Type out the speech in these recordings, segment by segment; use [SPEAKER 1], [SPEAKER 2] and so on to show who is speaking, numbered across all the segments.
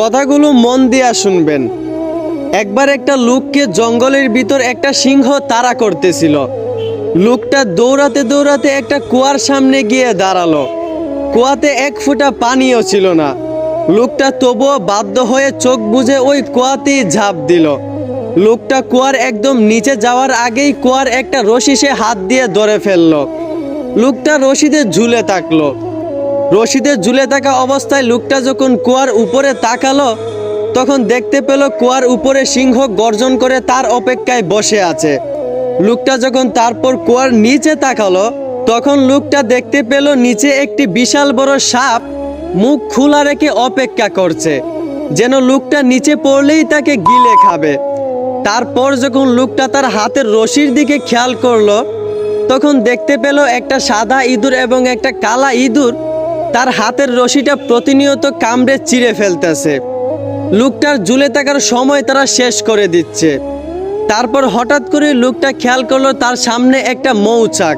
[SPEAKER 1] কথাগুলো মন দিয়া শুনবেন। একবার একটা লোককে জঙ্গলের ভিতর একটা সিংহ তাড়া করতেছিল। লোকটা দৌড়াতে দৌড়াতে একটা কুয়ার সামনে গিয়ে দাঁড়ালো। কুয়াতে এক ফোঁটা পানিও ছিল না। লোকটা তবুও বাধ্য হয়ে চোখ বুজে ওই কুয়াতেই ঝাঁপ দিল। লোকটা কুয়ার একদম নিচে যাওয়ার আগেই কুয়ার একটা রশি সে হাত দিয়ে ধরে ফেললো। লোকটা রশিদে ঝুলে থাকলো। রশিদে ঝুলে থাকা অবস্থায় লোকটা যখন কুয়ার উপরে তাকালো, তখন দেখতে পেল কুয়ার উপরে সিংহ গর্জন করে তার অপেক্ষায় বসে আছে। লোকটা যখন তারপর কুয়ার নিচে তাকালো, তখন লোকটা দেখতে পেল নিচে একটি বিশাল বড় সাপ মুখ খোলা রেখে অপেক্ষা করছে, যেন লোকটা নিচে পড়লেই তাকে গিলে খাবে। তারপর যখন লোকটা তার হাতের রশির দিকে খেয়াল করলো, তখন দেখতে পেল একটা সাদা ইঁদুর এবং একটা কালা ইঁদুর তার হাতের রশিটা প্রতিনিয়ত কামড়ে চিড়ে ফেলতেছে। লোকটার ঝুলে থাকার সময় তারা শেষ করে দিচ্ছে। তারপর হঠাৎ করে লোকটা খেয়াল করলো তার সামনে একটা মৌচাক।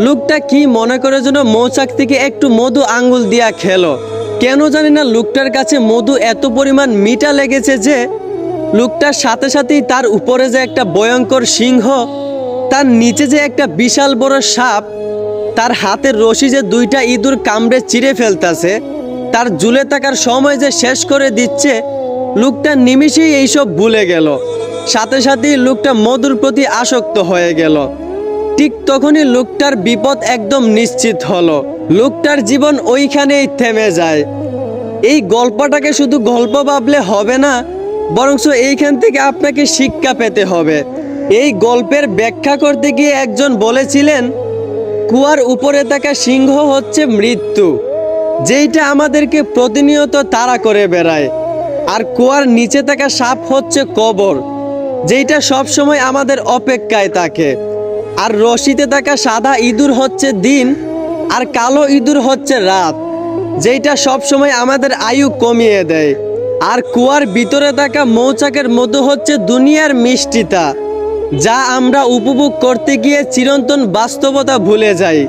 [SPEAKER 1] লোকটা কি মনে করে যেন মৌচাক থেকে একটু মধু আঙ্গুল দিয়া খেলো। কেন জানি না লোকটার কাছে মধু এত পরিমাণ মিঠা লেগেছে যে লোকটার সাথে সাথেই তার উপরে যে একটা ভয়ঙ্কর সিংহ, তার নিচে যে একটা বিশাল বড় সাপ, তার হাতের রশি যে দুইটা ইঁদুর কামড়ে চিড়ে ফেলতেছে, তার ঝুলে থাকার সময় যে শেষ করে দিচ্ছে, লোকটা নিমিষেই এইসব ভুলে গেল। সাথে সাথেই লোকটা মধুর প্রতি আসক্ত হয়ে গেল। ঠিক তখনই লোকটার বিপদ একদম নিশ্চিত হলো। লোকটার জীবন ওইখানেই থেমে যায়। এই গল্পটাকে শুধু গল্প ভাবলে হবে না, বরঞ্চ এইখান থেকে আপনাকে শিক্ষা পেতে হবে। এই গল্পের ব্যাখ্যা করতে গিয়ে একজন বলেছিলেন, কুয়ার উপরে থাকা সিংহ হচ্ছে মৃত্যু, যেইটা আমাদেরকে প্রতিনিয়ত তাড়া করে বেড়ায়। আর কুয়ার নিচে থাকা সাপ হচ্ছে কবর, যেইটা সবসময় আমাদের অপেক্ষায় থাকে। আর রশিতে থাকা সাদা ইঁদুর হচ্ছে দিন, আর কালো ইঁদুর হচ্ছে রাত, যেইটা সবসময় আমাদের আয়ু কমিয়ে দেয়। আর কুয়ার ভিতরে থাকা মৌচাকের মধু হচ্ছে দুনিয়ার মিষ্টিতা, যা আমরা উপভোগ করতে গিয়ে চিরন্তন বাস্তবতা ভুলে যাই।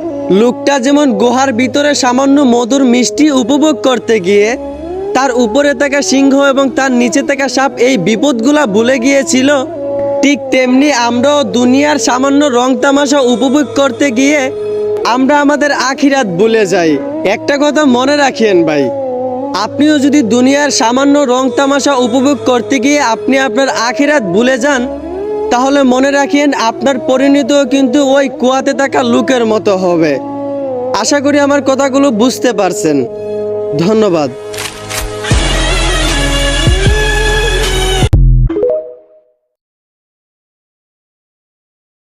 [SPEAKER 1] লোকটা যেমন গুহার ভিতরে সামান্য মধুর মিষ্টি উপভোগ করতে গিয়ে তার উপরে থাকা সিংহ এবং তার নিচে থাকা সাপ এই বিপদগুলা ভুলে গিয়েছিল, ঠিক তেমনি আমরাও দুনিয়ার সামান্য রং তামাশা উপভোগ করতে গিয়ে আমরা আমাদের আখিরাত ভুলে যাই। একটা কথা মনে রাখেন ভাই, আপনিও যদি দুনিয়ার সামান্য রং তামাশা উপভোগ করতে গিয়ে আপনি আপনার আখিরাত ভুলে যান, তাহলে মনে রাখেন আপনার পরিণতিও কিন্তু ওই কুয়াতে থাকা লোকের মতো হবে। আশা করি আমার কথাগুলো বুঝতে পারছেন। ধন্যবাদ।